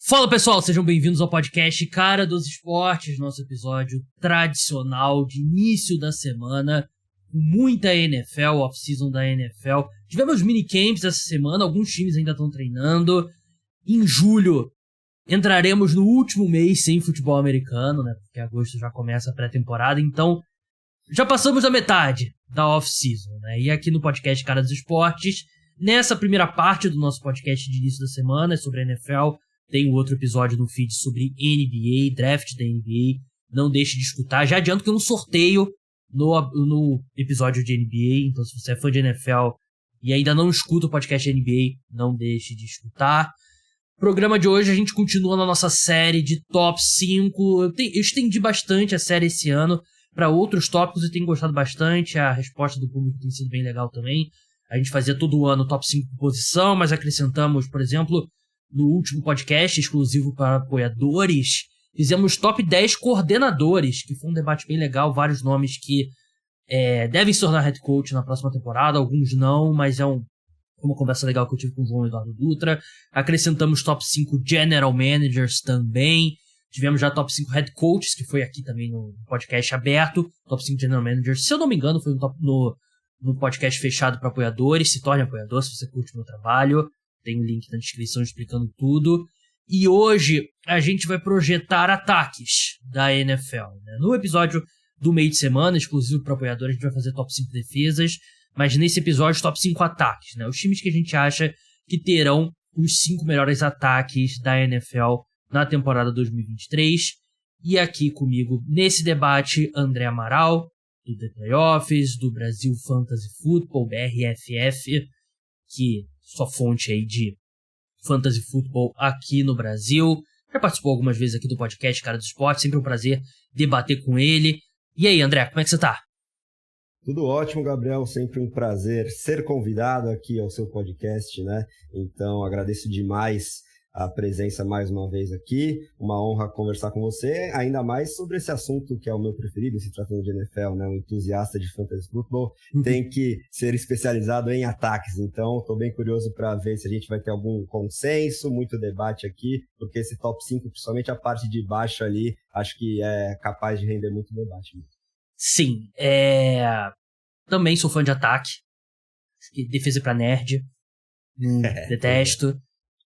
Fala pessoal, sejam bem-vindos ao podcast Cara dos Esportes, nosso episódio tradicional de início da semana, com muita NFL, off-season da NFL. Tivemos minicamps essa semana, alguns times ainda estão treinando. Em julho entraremos no último mês sem futebol americano, né? Porque agosto já começa a pré-temporada, então já passamos da metade da off-season, né? E aqui no podcast Cara dos Esportes, nessa primeira parte do nosso podcast de início da semana, sobre a NFL, tem um outro episódio no feed sobre NBA, draft da NBA. Não deixe de escutar. Já adianto que eu não sorteio no episódio de NBA. Então, se você é fã de NFL e ainda não escuta o podcast de NBA, não deixe de escutar. Programa de hoje, a gente continua na nossa série de top 5. Eu estendi bastante a série esse ano para outros tópicos e tenho gostado bastante. A resposta do público tem sido bem legal também. A gente fazia todo ano top 5 por posição, mas acrescentamos, por exemplo, no último podcast, exclusivo para apoiadores, fizemos top 10 coordenadores, que foi um debate bem legal, vários nomes que devem se tornar head coach na próxima temporada, alguns não, mas é uma conversa legal que eu tive com o João Eduardo Dutra. Acrescentamos top 5 general managers também, tivemos já top 5 head coaches, que foi aqui também no podcast aberto, top 5 general managers, se eu não me engano foi no podcast fechado para apoiadores. Se torne apoiador se você curte o meu trabalho. Tem um link na descrição explicando tudo. E hoje a gente vai projetar ataques da NFL, né? No episódio do meio de semana, exclusivo para apoiadores, a gente vai fazer top 5 defesas. Mas nesse episódio, top 5 ataques, né? Os times que a gente acha que terão os 5 melhores ataques da NFL na temporada 2023. E aqui comigo, nesse debate, André Amaral, do The Playoffs, do Brasil Fantasy Football, BRFF, que sua fonte aí de fantasy football aqui no Brasil. Já participou algumas vezes aqui do podcast Cara do Esporte, sempre um prazer debater com ele. E aí, André, como é que você tá? Tudo ótimo, Gabriel, sempre um prazer ser convidado aqui ao seu podcast, né? Então, agradeço demais a presença mais uma vez aqui, uma honra conversar com você, ainda mais sobre esse assunto que é o meu preferido, se tratando de NFL, né? Um entusiasta de fantasy football tem que ser especializado em ataques, então estou bem curioso para ver se a gente vai ter algum consenso, muito debate aqui, porque esse top 5, principalmente a parte de baixo ali, acho que é capaz de render muito debate. Sim, também sou fã de ataque, defesa pra nerd, detesto.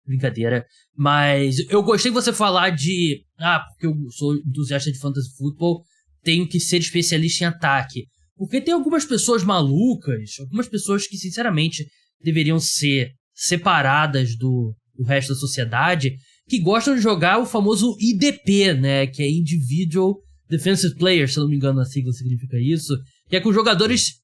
Brincadeira. Mas eu gostei de você falar de... porque eu sou entusiasta de fantasy football, tenho que ser especialista em ataque. Porque tem algumas pessoas malucas, algumas pessoas que, sinceramente, deveriam ser separadas do resto da sociedade, que gostam de jogar o famoso IDP, né? Que é Individual Defensive Player, se eu não me engano a sigla significa isso. Que é com jogadores...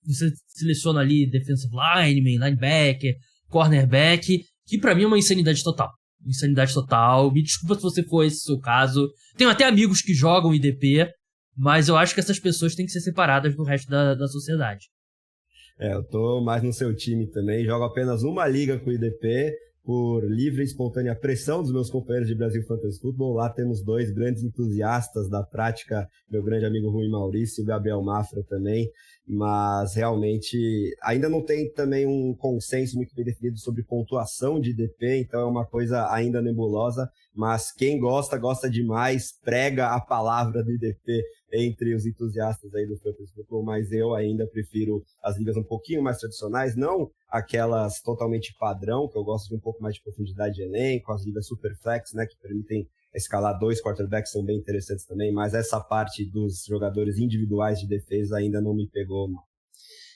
Você seleciona ali defensive lineman, linebacker, cornerback... Que pra mim é uma insanidade total. Insanidade total. Me desculpa se você for esse o seu caso. Tenho até amigos que jogam IDP, mas eu acho que essas pessoas têm que ser separadas do resto da sociedade. Eu tô mais no seu time também. Jogo apenas uma liga com o IDP, por livre e espontânea pressão dos meus companheiros de Brasil Fantasy Football. Lá temos 2 grandes entusiastas da prática, meu grande amigo Rui Maurício e o Gabriel Mafra também. Mas realmente ainda não tem também um consenso muito bem definido sobre pontuação de IDP, então é uma coisa ainda nebulosa, mas quem gosta demais, prega a palavra do IDP entre os entusiastas aí do Fantasy Football, mas eu ainda prefiro as ligas um pouquinho mais tradicionais, não aquelas totalmente padrão, que eu gosto de um pouco mais de profundidade de elenco, as ligas Superflex, né, que permitem escalar 2 quarterbacks, são bem interessantes também, mas essa parte dos jogadores individuais de defesa ainda não me pegou.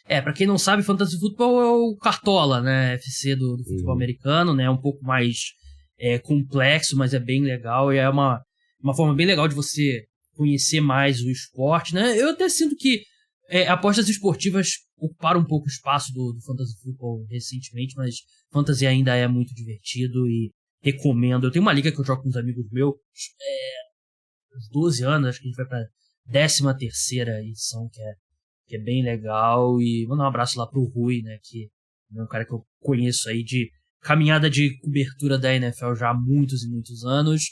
Pra quem não sabe, Fantasy Football é o Cartola, né, FC do futebol americano, né, é um pouco mais complexo, mas é bem legal, e é uma forma bem legal de você conhecer mais o esporte, né. Eu até sinto que apostas esportivas ocuparam um pouco o espaço do Fantasy Football recentemente, mas Fantasy ainda é muito divertido e recomendo. Eu tenho uma liga que eu jogo com uns amigos meus, uns 12 anos, acho que a gente vai pra 13ª edição, que é bem legal, e mandar um abraço lá pro Rui, né, que é um cara que eu conheço aí de caminhada de cobertura da NFL já há muitos e muitos anos.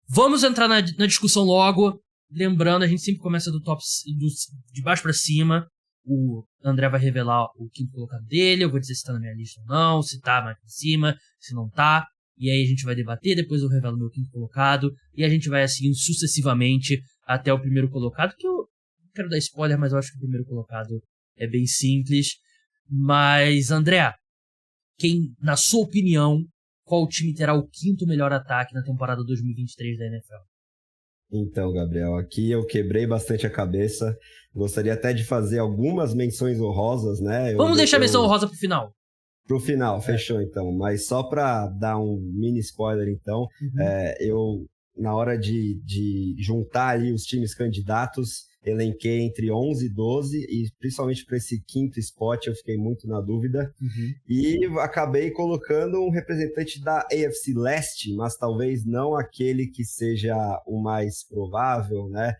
Vamos entrar na discussão logo, lembrando, a gente sempre começa de baixo pra cima. O André vai revelar o quinto colocado dele, eu vou dizer se tá na minha lista ou não, se tá mais em cima, se não tá. e aí a gente vai debater, depois eu revelo meu quinto colocado, e a gente vai assim sucessivamente até o primeiro colocado, que eu não quero dar spoiler, mas eu acho que o primeiro colocado é bem simples. Mas, André, na sua opinião, qual time terá o quinto melhor ataque na temporada 2023 da NFL? Então, Gabriel, aqui eu quebrei bastante a cabeça. Gostaria até de fazer algumas menções honrosas, né? Vamos deixar a menção honrosa pro final. Pro final, fechou então. Mas só para dar um mini spoiler, então, eu, na hora de juntar ali os times candidatos, elenquei entre 11 e 12, e principalmente para esse quinto spot eu fiquei muito na dúvida. E acabei colocando um representante da AFC Leste, mas talvez não aquele que seja o mais provável, né?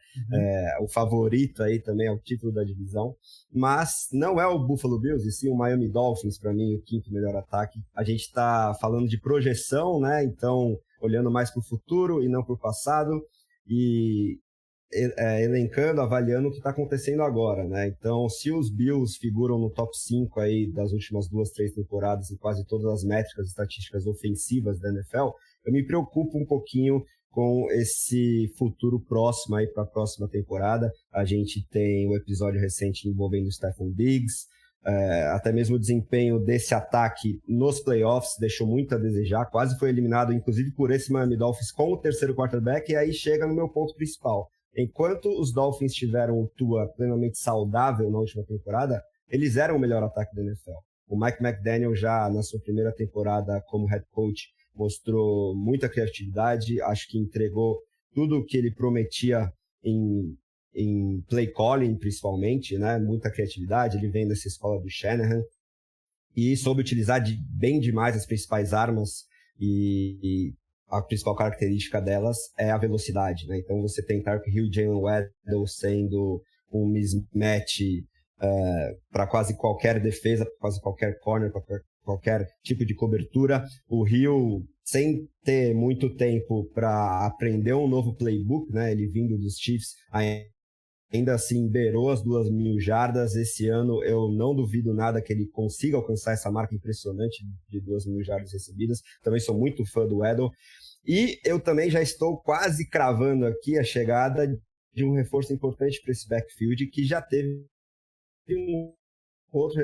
O favorito aí também ao título da divisão. Mas não é o Buffalo Bills, e sim o Miami Dolphins, para mim, o quinto melhor ataque. A gente está falando de projeção, né? Então, olhando mais para o futuro e não para o passado, e elencando, avaliando o que está acontecendo agora, né? Então, se os Bills figuram no top 5 aí das últimas 2-3 temporadas em quase todas as métricas estatísticas ofensivas da NFL, eu me preocupo um pouquinho com esse futuro próximo aí para a próxima temporada. A gente tem um episódio recente envolvendo o Stefon Diggs, até mesmo o desempenho desse ataque nos playoffs deixou muito a desejar, quase foi eliminado, inclusive por esse Miami Dolphins com o terceiro quarterback, e aí chega no meu ponto principal. Enquanto os Dolphins tiveram o Tua plenamente saudável na última temporada, eles eram o melhor ataque da NFL. O Mike McDaniel já na sua primeira temporada como head coach mostrou muita criatividade, acho que entregou tudo o que ele prometia em play calling, principalmente, né? Muita criatividade, ele vem dessa escola do Shanahan e soube utilizar bem demais as principais armas, e a principal característica delas é a velocidade, né? Então você tem Tyreek Hill e Jalen Waddle sendo um mismatch para quase qualquer defesa, para quase qualquer corner, para qualquer tipo de cobertura. O Hill, sem ter muito tempo para aprender um novo playbook, né? Ele vindo dos Chiefs, ainda assim beirou as 2.000 jardas. Esse ano eu não duvido nada que ele consiga alcançar essa marca impressionante de 2.000 jardas recebidas. Também sou muito fã do Waddle. E eu também já estou quase cravando aqui a chegada de um reforço importante para esse backfield, que já teve um outro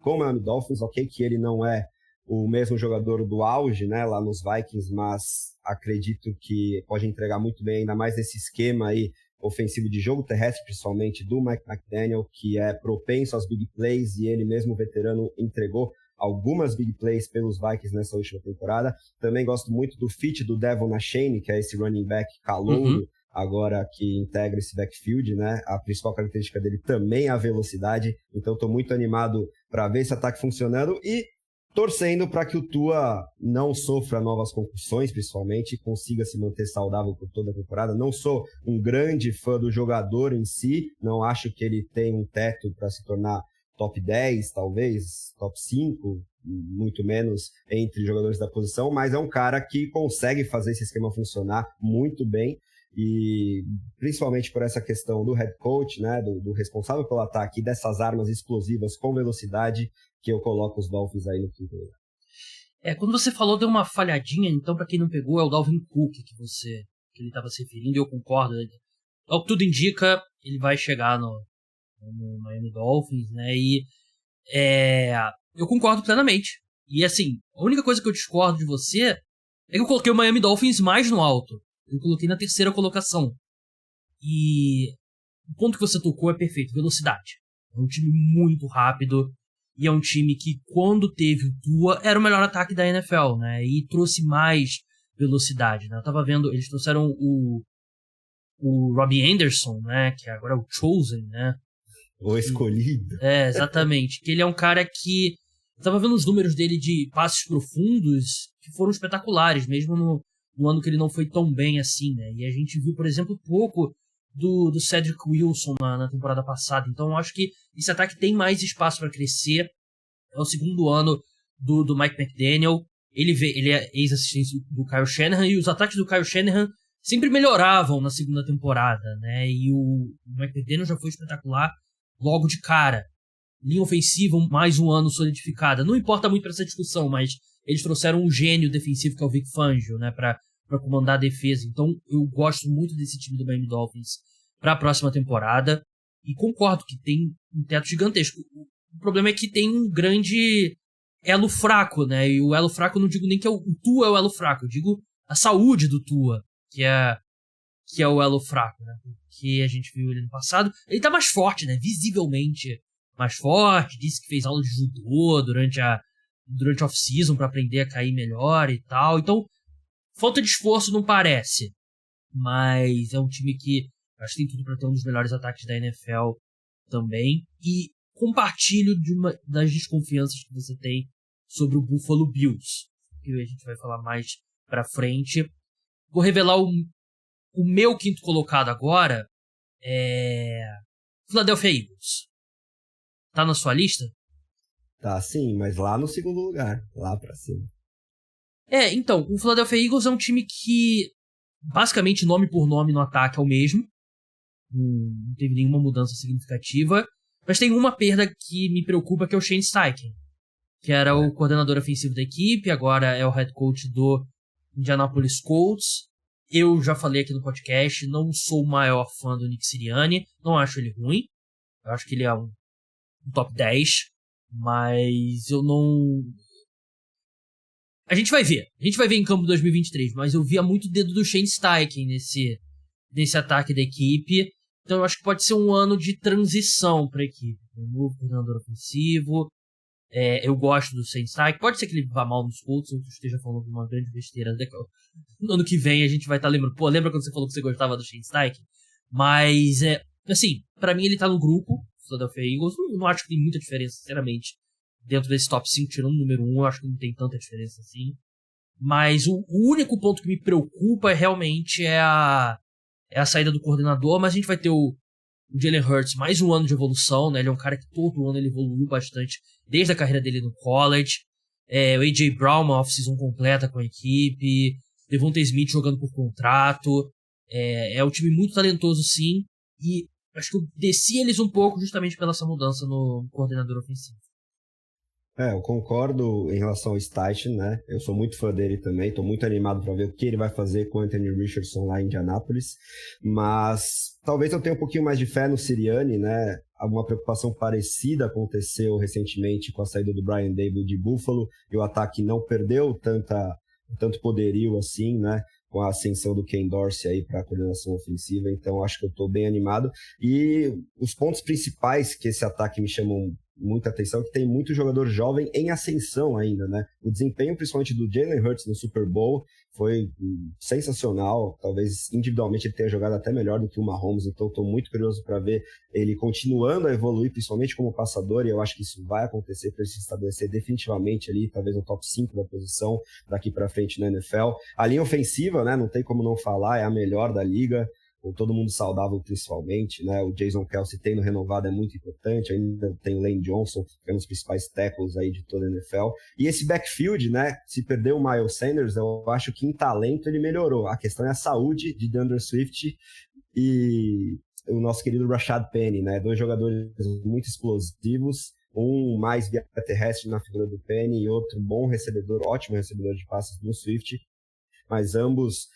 com o Miami Dolphins. Ok, que ele não é o mesmo jogador do auge, né, lá nos Vikings, mas acredito que pode entregar muito bem, ainda mais nesse esquema aí ofensivo de jogo terrestre, principalmente do Mike McDaniel, que é propenso aos big plays, e ele mesmo, veterano, entregou algumas big plays pelos Vikings nessa última temporada. Também gosto muito do fit do Devon Achane, que é esse running back calouro, agora que integra esse backfield, né? A principal característica dele também é a velocidade, então estou muito animado para ver esse ataque funcionando e torcendo para que o Tua não sofra novas concussões, principalmente, e consiga se manter saudável por toda a temporada. Não sou um grande fã do jogador em si, não acho que ele tem um teto para se tornar top 10, talvez, top 5, muito menos entre jogadores da posição, mas é um cara que consegue fazer esse esquema funcionar muito bem, e principalmente por essa questão do head coach, né, do responsável pelo ataque, e dessas armas explosivas com velocidade, que eu coloco os Dolphins aí no quinto lugar. Quando você falou, deu uma falhadinha, então para quem não pegou, é o Dalvin Cook que ele estava se referindo, e eu concordo. Ao que tudo indica, ele vai chegar no Miami Dolphins, né, e eu concordo plenamente. E assim, a única coisa que eu discordo de você é que eu coloquei o Miami Dolphins mais no alto. Eu coloquei na terceira colocação. E o ponto que você tocou é perfeito, velocidade. É um time muito rápido, e é um time que, quando teve o Tua, era o melhor ataque da NFL, né? E trouxe mais velocidade, né? Eu tava vendo, eles trouxeram o Robbie Anderson, né? Que agora é o Chosen, né? O escolhido. Exatamente. Que ele é um cara que... Eu tava vendo os números dele de passes profundos que foram espetaculares, mesmo no ano que ele não foi tão bem assim, né? E a gente viu, por exemplo, pouco do Cedric Wilson na temporada passada. Então eu acho que esse ataque tem mais espaço para crescer. É o segundo ano do Mike McDaniel. Ele é ex-assistente do Kyle Shanahan, e os ataques do Kyle Shanahan sempre melhoravam na segunda temporada, né? E o Mike McDaniel já foi espetacular logo de cara. Linha ofensiva, mais um ano solidificada. Não importa muito para essa discussão, mas eles trouxeram um gênio defensivo que é o Vic Fangio, né, pra comandar a defesa. Então eu gosto muito desse time do Miami Dolphins para a próxima temporada e concordo que tem um teto gigantesco. O problema é que tem um grande elo fraco, né? E o elo fraco eu não digo nem que o Tua é o elo fraco, eu digo a saúde do Tua, que é o elo fraco, né? Porque a gente viu ele no passado. Ele tá mais forte, né? Visivelmente mais forte. Disse que fez aula de judô durante a off-season para aprender a cair melhor e tal. Então, falta de esforço não parece. Mas é um time que acho que tem tudo para ter um dos melhores ataques da NFL também. E compartilho das desconfianças que você tem sobre o Buffalo Bills, que a gente vai falar mais pra frente. Vou revelar o meu quinto colocado agora. Philadelphia Eagles. Tá na sua lista? Tá, sim, mas lá no segundo lugar, lá pra cima. Então, o Philadelphia Eagles é um time que basicamente nome por nome no ataque é o mesmo. Não teve nenhuma mudança significativa. Mas tem uma perda que me preocupa, que é o Shane Steichen, que era o coordenador ofensivo da equipe, agora é o head coach do Indianapolis Colts. Eu já falei aqui no podcast, não sou o maior fã do Nick Sirianni, não acho ele ruim. Eu acho que ele é um top 10, mas eu não... A gente vai ver em campo 2023, mas eu via muito o dedo do Shane Steichen nesse ataque da equipe. Então eu acho que pode ser um ano de transição para a equipe. Um novo coordenador ofensivo. Eu gosto do Shane Steichen. Pode ser que ele vá mal nos Colts, ou que eu esteja falando uma grande besteira. No ano que vem a gente vai estar lembrando. Pô, lembra quando você falou que você gostava do Shane Steichen? Mas, assim, para mim ele tá no grupo, Philadelphia Eagles. Não acho que tem muita diferença, sinceramente. Dentro desse top 5, tirando o número 1, eu acho que não tem tanta diferença assim. Mas o único ponto que me preocupa realmente é a saída do coordenador, mas a gente vai ter o Jalen Hurts mais um ano de evolução, né? Ele é um cara que todo ano ele evoluiu bastante, desde a carreira dele no college. O A.J. Brown, uma off-season completa com a equipe. Devonta Smith jogando por contrato. É um time muito talentoso, sim. E acho que eu desci eles um pouco justamente pela essa mudança no coordenador ofensivo. Eu concordo em relação ao Steichen, né? Eu sou muito fã dele também, tô muito animado para ver o que ele vai fazer com o Anthony Richardson lá em Indianapolis, mas talvez eu tenha um pouquinho mais de fé no Sirianni, né? Alguma preocupação parecida aconteceu recentemente com a saída do Brian Daboll de Buffalo, e o ataque não perdeu tanto poderio assim, né? Com a ascensão do Ken Dorsey aí para a coordenação ofensiva, então acho que eu estou bem animado. E os pontos principais que esse ataque me chamam muita atenção é que tem muito jogador jovem em ascensão ainda, né? O desempenho, principalmente do Jalen Hurts no Super Bowl, foi sensacional. Talvez individualmente ele tenha jogado até melhor do que o Mahomes, então estou muito curioso para ver ele continuando a evoluir, principalmente como passador, e eu acho que isso vai acontecer para ele se estabelecer definitivamente ali, talvez no top 5 da posição daqui para frente na NFL. A linha ofensiva, né? Não tem como não falar, é a melhor da liga, com todo mundo saudável principalmente, né? O Jason Kelce tendo renovado é muito importante, ainda tem o Lane Johnson, que é um dos principais tackles aí de toda a NFL. E esse backfield, né? Se perdeu o Miles Sanders, eu acho que em talento ele melhorou. A questão é a saúde de DeAndre Swift e o nosso querido Rashad Penny, né? Dois jogadores muito explosivos, um mais via terrestre na figura do Penny e outro bom recebedor, ótimo recebedor de passes do Swift, mas ambos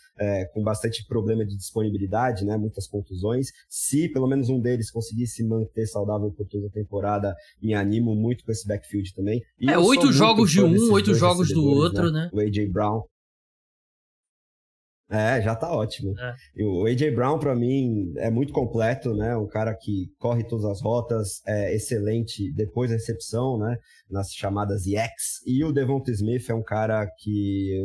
com bastante problema de disponibilidade, né? Muitas contusões. Se pelo menos um deles conseguisse manter saudável por toda a temporada, me animo muito com esse backfield também. E 8 jogos de um, 8 jogos do outro, né? O A.J. Brown. Já tá ótimo. E o A.J. Brown, pra mim, é muito completo, né? Um cara que corre todas as rotas, é excelente depois da recepção, né? Nas chamadas YACs. E o Devonta Smith é um cara que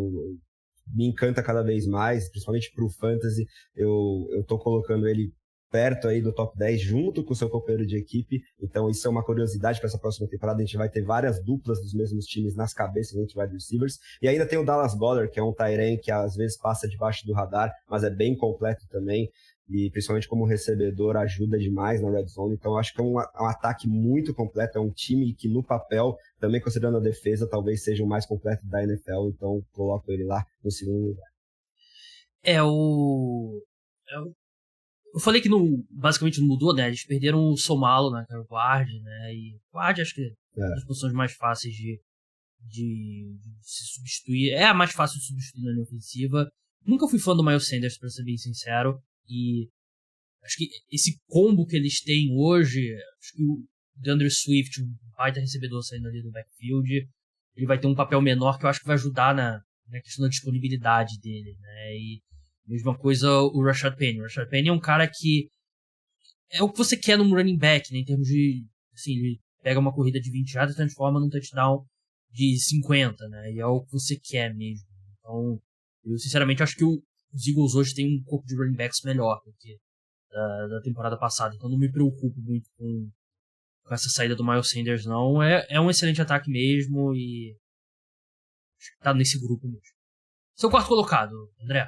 me encanta cada vez mais, principalmente pro Fantasy. Eu tô colocando ele perto aí do top 10, junto com o seu companheiro de equipe, então isso é uma curiosidade para essa próxima temporada. A gente vai ter várias duplas dos mesmos times nas cabeças entre wide receivers, e ainda tem o Dallas Goedert, que é um tight end que às vezes passa debaixo do radar, mas é bem completo também, e principalmente como recebedor ajuda demais na red zone. Então acho que é um ataque muito completo, é um time que no papel, também considerando a defesa, talvez seja o mais completo da NFL, então coloco ele lá no segundo lugar. Eu falei que basicamente não mudou, né? Eles perderam o Somalo, né? Que era o guard, né? E o guard acho que é uma das posições mais fáceis de se substituir. É a mais fácil de substituir na linha ofensiva. Nunca fui fã do Miles Sanders, pra ser bem sincero. E acho que esse combo que eles têm hoje, acho que o DeAndre Swift, um baita recebedor saindo ali do backfield, ele vai ter um papel menor que eu acho que vai ajudar na questão da disponibilidade dele, né? E mesma coisa o Rashad Penny. O Rashad Penny é um cara que é o que você quer num running back, né? Em termos de, assim, ele pega uma corrida de 20 jardas e transforma num touchdown de 50, né? E é o que você quer mesmo. Então, eu sinceramente acho que os Eagles hoje têm um corpo de running backs melhor do que da temporada passada. Então não me preocupo muito com essa saída do Miles Sanders, não. É um excelente ataque mesmo e acho que tá nesse grupo mesmo. Seu quarto colocado, André.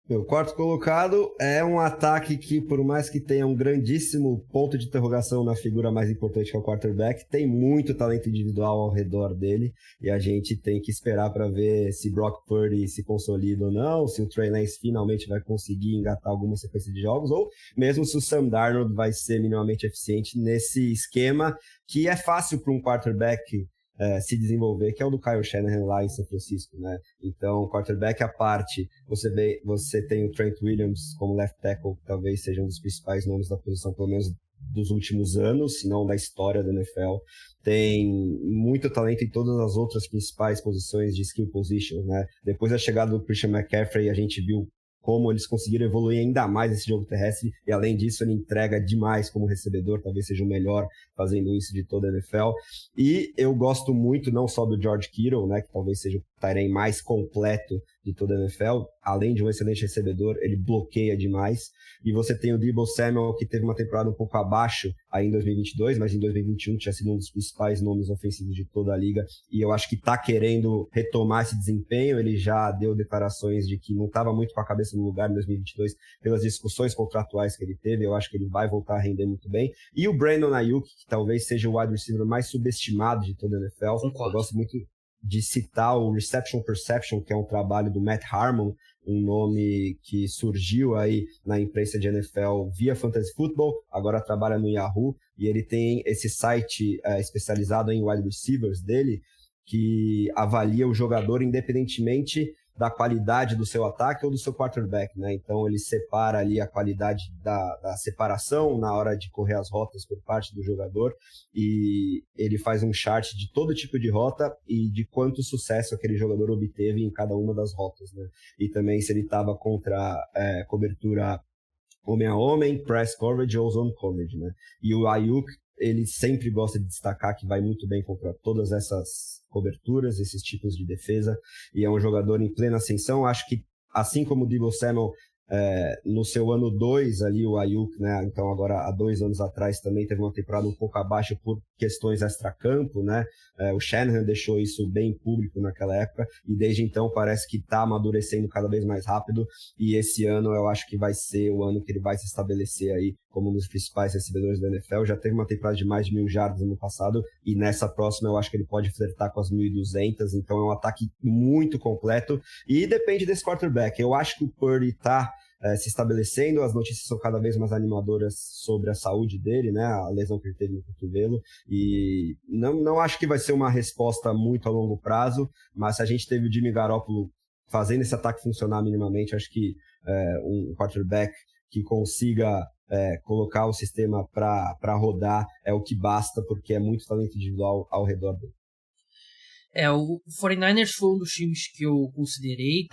Meu quarto colocado é um ataque que, por mais que tenha um grandíssimo ponto de interrogação na figura mais importante que é o quarterback, tem muito talento individual ao redor dele e a gente tem que esperar para ver se Brock Purdy se consolida ou não, se o Trey Lance finalmente vai conseguir engatar alguma sequência de jogos ou mesmo se o Sam Darnold vai ser minimamente eficiente nesse esquema que é fácil para um quarterback se desenvolver, que é o do Kyle Shanahan lá em São Francisco, né? Então, quarterback à parte, você tem o Trent Williams como left tackle, que talvez seja um dos principais nomes da posição, pelo menos dos últimos anos, se não da história da NFL. Tem muito talento em todas as outras principais posições de skill positions, né? Depois da chegada do Christian McCaffrey, a gente viu como eles conseguiram evoluir ainda mais esse jogo terrestre, e além disso ele entrega demais como recebedor, talvez seja o melhor fazendo isso de toda a NFL. E eu gosto muito não só do George Kittle, né, que talvez seja o tight end mais completo de toda a NFL, além de um excelente recebedor, ele bloqueia demais. E você tem o Deebo Samuel, que teve uma temporada um pouco abaixo aí em 2022, mas em 2021 tinha sido um dos principais nomes ofensivos de toda a liga, e eu acho que está querendo retomar esse desempenho. Ele já deu declarações de que não estava muito com a cabeça no lugar em 2022 pelas discussões contratuais que ele teve. Eu acho que ele vai voltar a render muito bem. E o Brandon Ayuk, que talvez seja o wide receiver mais subestimado de toda a NFL. Concordo. Eu gosto muito de citar o Reception Perception, que é um trabalho do Matt Harmon, um nome que surgiu aí na imprensa de NFL via Fantasy Football, agora trabalha no Yahoo, e ele tem esse site especializado em wide receivers dele, que avalia o jogador independentemente da qualidade do seu ataque ou do seu quarterback, né? Então ele separa ali a qualidade da separação na hora de correr as rotas por parte do jogador, e ele faz um chart de todo tipo de rota e de quanto sucesso aquele jogador obteve em cada uma das rotas, né? E também se ele estava contra cobertura homem a homem, press coverage ou zone coverage, né? E o Ayuk, ele sempre gosta de destacar que vai muito bem contra todas essas coberturas, esses tipos de defesa, e é um jogador em plena ascensão. Acho que, assim como o Deebo Samuel, no seu ano 2 ali, o Ayuk, né, então agora há 2 anos atrás também teve uma temporada um pouco abaixo por questões extracampo, né? O Shanahan deixou isso bem público naquela época, e desde então parece que está amadurecendo cada vez mais rápido, e esse ano eu acho que vai ser o ano que ele vai se estabelecer aí como um dos principais recebedores da NFL. Já teve uma temporada de mais de 1.000 jardas no passado, e nessa próxima eu acho que ele pode flertar com as 1.200, então é um ataque muito completo, e depende desse quarterback. Eu acho que o Purdy está se estabelecendo, as notícias são cada vez mais animadoras sobre a saúde dele, né, a lesão que ele teve no cotovelo, e não acho que vai ser uma resposta muito a longo prazo, mas se a gente teve o Jimmy Garoppolo fazendo esse ataque funcionar minimamente, acho que um quarterback que consiga colocar o sistema para rodar é o que basta, porque é muito talento individual ao redor dele. O 49ers foi um dos times que eu considerei,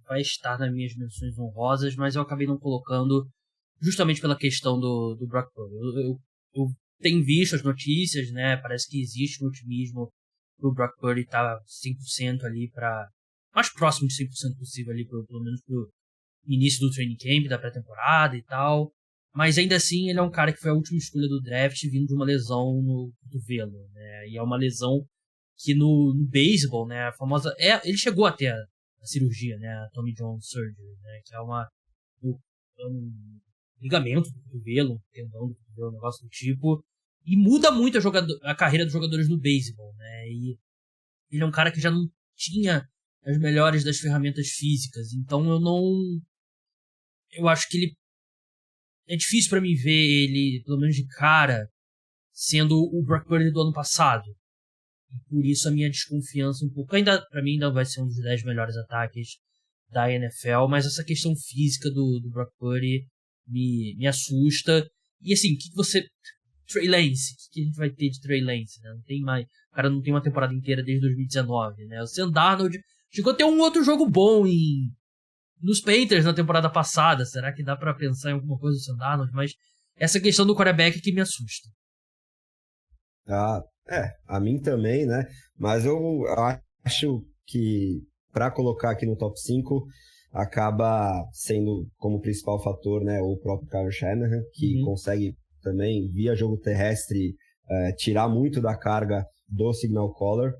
vai estar nas minhas menções honrosas, mas eu acabei não colocando justamente pela questão do Brock Purdy. Eu tenho visto as notícias, né? Parece que existe um otimismo pro Brock Purdy estar 100% ali mais próximo de 100% possível ali, pelo menos pro início do training camp, da pré-temporada e tal. Mas ainda assim, ele é um cara que foi a última escolha do draft vindo de uma lesão no cotovelo, né? E é uma lesão que no beisebol, né, a famosa... ele chegou até a cirurgia, né, a Tommy John Surgery, né, que é um ligamento do cotovelo, um tendão do cotovelo, um negócio do tipo, e muda muito a carreira dos jogadores no beisebol, né, e ele é um cara que já não tinha as melhores das ferramentas físicas, então eu acho que ele é difícil pra mim ver ele, pelo menos de cara, sendo o Brock Purdy do ano passado. Por isso a minha desconfiança um pouco. Para mim ainda vai ser um dos 10 melhores ataques da NFL, mas essa questão física do Brock Purdy me assusta. E assim, o que você... Trey Lance, o que a gente vai ter de Trey Lance? Né? Não tem mais... O cara não tem uma temporada inteira desde 2019, né? O Sam Darnold chegou a ter um outro jogo bom nos Panthers na temporada passada. Será que dá pra pensar em alguma coisa do Sam Darnold? Mas essa questão do quarterback que me assusta. A mim também, né? Mas eu acho que para colocar aqui no top 5 acaba sendo como principal fator, né, o próprio Kyle Shanahan, que consegue também, via jogo terrestre, tirar muito da carga do signal caller.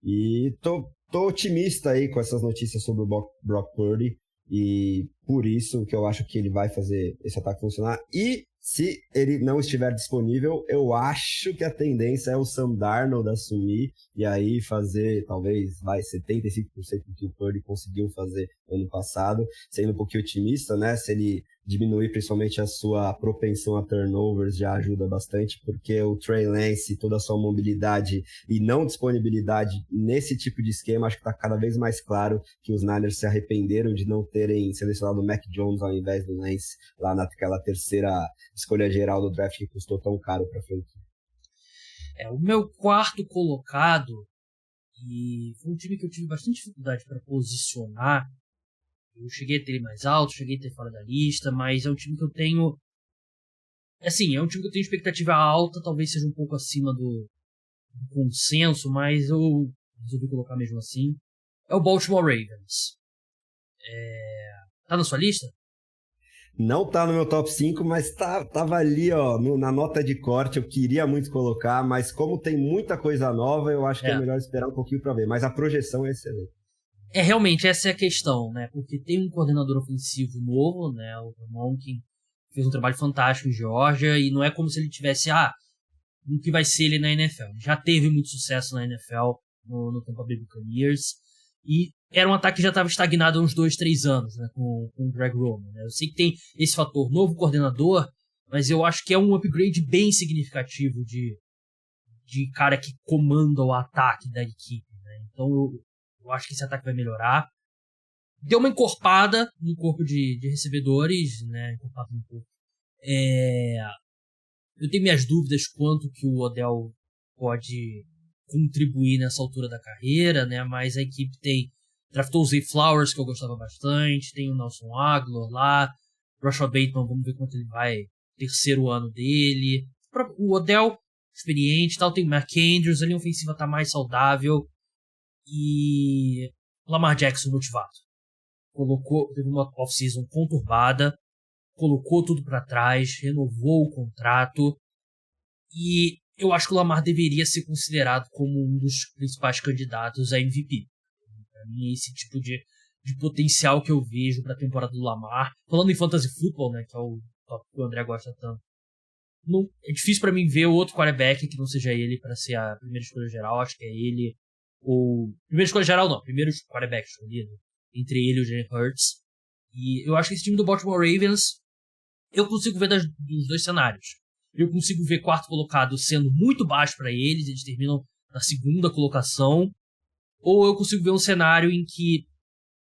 E tô otimista aí com essas notícias sobre o Brock Purdy, e por isso que eu acho que ele vai fazer esse ataque funcionar. E se ele não estiver disponível, eu acho que a tendência é o Sam Darnold assumir e aí fazer, talvez, 75% do que o Purdy conseguiu fazer ano passado, sendo um pouquinho otimista, né? Se ele diminuir principalmente a sua propensão a turnovers, já ajuda bastante, porque o Trey Lance, toda a sua mobilidade e não disponibilidade nesse tipo de esquema, acho que está cada vez mais claro que os Niners se arrependeram de não terem selecionado o Mac Jones ao invés do Lance lá naquela terceira escolha geral do draft que custou tão caro para frente. O meu quarto colocado, e foi um time que eu tive bastante dificuldade para posicionar. Eu cheguei a ter ele mais alto, cheguei a ter fora da lista, mas é um time que eu tenho... Assim, é um time que eu tenho expectativa alta, talvez seja um pouco acima do consenso, mas eu resolvi colocar mesmo assim. É o Baltimore Ravens. Tá na sua lista? Não tá no meu top 5, mas tava ali, ó, na nota de corte. Eu queria muito colocar, mas como tem muita coisa nova, eu acho que é melhor esperar um pouquinho para ver. Mas a projeção é excelente. Realmente, essa é a questão, né? Porque tem um coordenador ofensivo novo, né? O Monken fez um trabalho fantástico em Geórgia, e não é como se ele tivesse, o que vai ser ele na NFL. Ele já teve muito sucesso na NFL, no Tampa Bay Buccaneers, e era um ataque que já estava estagnado há uns 2-3 anos, né? Com o Greg Roman, né? Eu sei que tem esse fator novo coordenador, mas eu acho que é um upgrade bem significativo de cara que comanda o ataque da equipe, né? Então eu acho que esse ataque vai melhorar. Deu uma encorpada no corpo de recebedores, né? Encorpado no corpo. Eu tenho minhas dúvidas quanto que o Odell pode contribuir nessa altura da carreira, né? Mas a equipe draftou o Zay Flowers, que eu gostava bastante, tem o Nelson Agholor lá, Rashad Bateman, vamos ver quanto ele vai, terceiro ano dele. O Odell, experiente e tal, tem o Mark Andrews, a linha ofensiva tá mais saudável, e Lamar Jackson motivado. Teve uma off-season conturbada, colocou tudo para trás, renovou o contrato, e eu acho que o Lamar deveria ser considerado como um dos principais candidatos a MVP. Para mim é esse tipo de potencial que eu vejo para a temporada do Lamar. Falando em fantasy football, né, que é o tópico que o André gosta tanto. É difícil para mim ver outro quarterback que não seja ele para ser a primeira escolha geral. Acho que é ele ou... Primeira escolha geral não, primeiro quarterback escolhido. Entre ele e o Jalen Hurts. E eu acho que esse time do Baltimore Ravens, eu consigo ver dos dois cenários. Eu consigo ver quarto colocado sendo muito baixo para eles terminam na segunda colocação. Ou eu consigo ver um cenário em que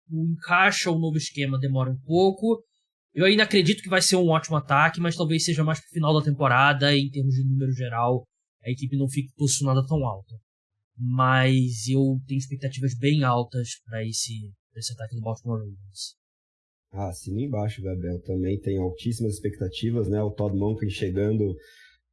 o encaixe ao novo esquema demora um pouco. Eu ainda acredito que vai ser um ótimo ataque, mas talvez seja mais pro final da temporada, e em termos de número geral, a equipe não fique posicionada tão alta. Mas eu tenho expectativas bem altas para esse ataque do Baltimore Ravens. Assina embaixo, Gabriel. Também tem altíssimas expectativas, né? O Todd Monken chegando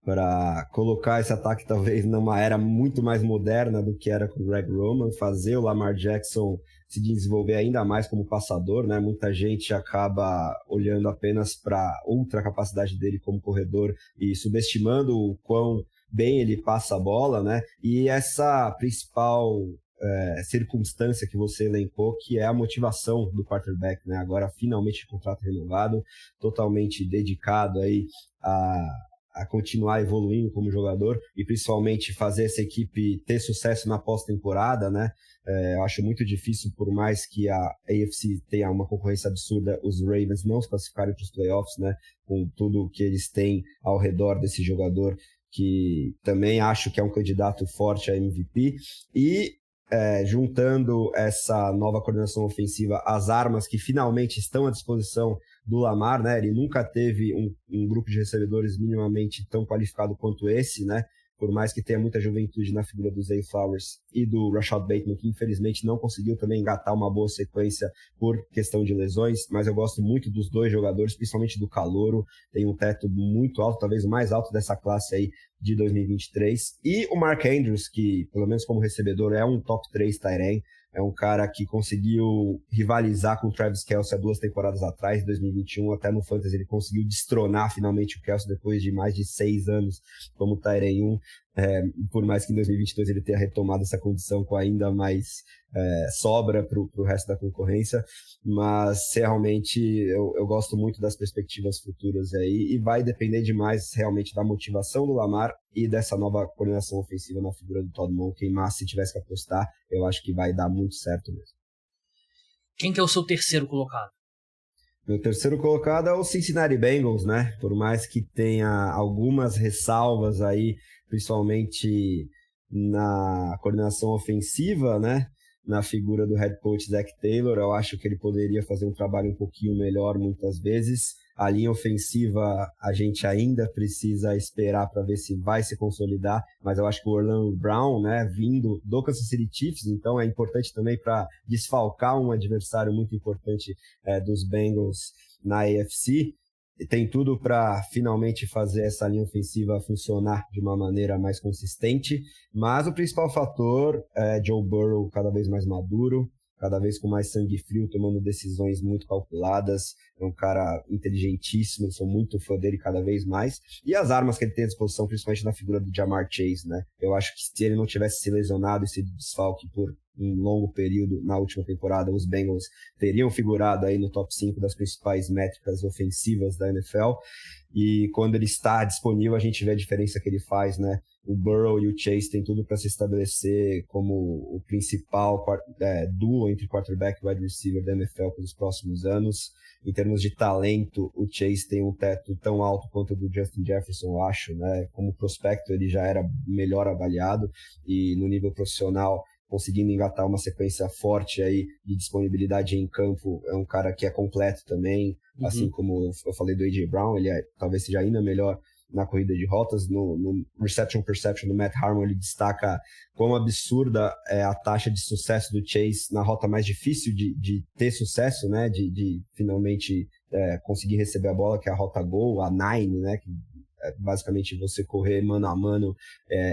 para colocar esse ataque talvez numa era muito mais moderna do que era com o Greg Roman, fazer o Lamar Jackson se desenvolver ainda mais como passador, né? Muita gente acaba olhando apenas para a ultra capacidade dele como corredor e subestimando o quão bem ele passa a bola, né? E essa principal circunstância que você elencou, que é a motivação do quarterback, né? Agora finalmente contrato renovado, totalmente dedicado aí a continuar evoluindo como jogador e principalmente fazer essa equipe ter sucesso na pós-temporada, né? Eu acho muito difícil, por mais que a AFC tenha uma concorrência absurda, os Ravens não se classificarem para os playoffs, né? Com tudo que eles têm ao redor desse jogador que também acho que é um candidato forte a MVP, e juntando essa nova coordenação ofensiva às armas que finalmente estão à disposição do Lamar, né? Ele nunca teve um grupo de recebedores minimamente tão qualificado quanto esse, né? Por mais que tenha muita juventude na figura do Zay Flowers e do Rashad Bateman, que infelizmente não conseguiu também engatar uma boa sequência por questão de lesões, mas eu gosto muito dos dois jogadores, principalmente do calouro, tem um teto muito alto, talvez o mais alto dessa classe aí de 2023, e o Mark Andrews, que pelo menos como recebedor é um top 3 tight end, é um cara que conseguiu rivalizar com o Travis Kelce há 2 temporadas atrás, em 2021, até no Fantasy ele conseguiu destronar finalmente o Kelce depois de mais de 6 anos como tight end 1, por mais que em 2022 ele tenha retomado essa condição com ainda mais sobra para o resto da concorrência, mas realmente eu gosto muito das perspectivas futuras aí, e vai depender demais realmente da motivação do Lamar e dessa nova coordenação ofensiva na figura do Todd Monken, mas se tivesse que apostar, eu acho que vai dar muito certo mesmo. Quem que é o seu terceiro colocado? Meu terceiro colocado é o Cincinnati Bengals, né? Por mais que tenha algumas ressalvas aí, principalmente na coordenação ofensiva, né? Na figura do head coach Zac Taylor, eu acho que ele poderia fazer um trabalho um pouquinho melhor muitas vezes. A linha ofensiva a gente ainda precisa esperar para ver se vai se consolidar, mas eu acho que o Orlando Brown, né, vindo do Kansas City Chiefs, então é importante também para desfalcar um adversário muito importante dos Bengals na AFC. Tem tudo para finalmente fazer essa linha ofensiva funcionar de uma maneira mais consistente, mas o principal fator é Joe Burrow cada vez mais maduro, cada vez com mais sangue frio, tomando decisões muito calculadas. É um cara inteligentíssimo, sou muito fã dele cada vez mais. E as armas que ele tem à disposição, principalmente na figura do Ja'Marr Chase, né? Eu acho que se ele não tivesse se lesionado e se desfalque por um longo período na última temporada, os Bengals teriam figurado aí no top 5 das principais métricas ofensivas da NFL. E quando ele está disponível, a gente vê a diferença que ele faz, né? O Burrow e o Chase têm tudo para se estabelecer como o principal duo entre quarterback e wide receiver da NFL pelos próximos anos. Em termos de talento, o Chase tem um teto tão alto quanto o do Justin Jefferson, eu acho, né? Como prospecto, ele já era melhor avaliado, e no nível profissional, conseguindo engatar uma sequência forte aí de disponibilidade em campo, é um cara que é completo também, assim como eu falei do A.J. Brown, ele talvez seja ainda melhor na corrida de rotas. No Reception Perception do Matt Harmon, ele destaca quão absurda é a taxa de sucesso do Chase na rota mais difícil de ter sucesso, né, de finalmente conseguir receber a bola, que é a rota goal, a 9, né, que é basicamente você correr mano a mano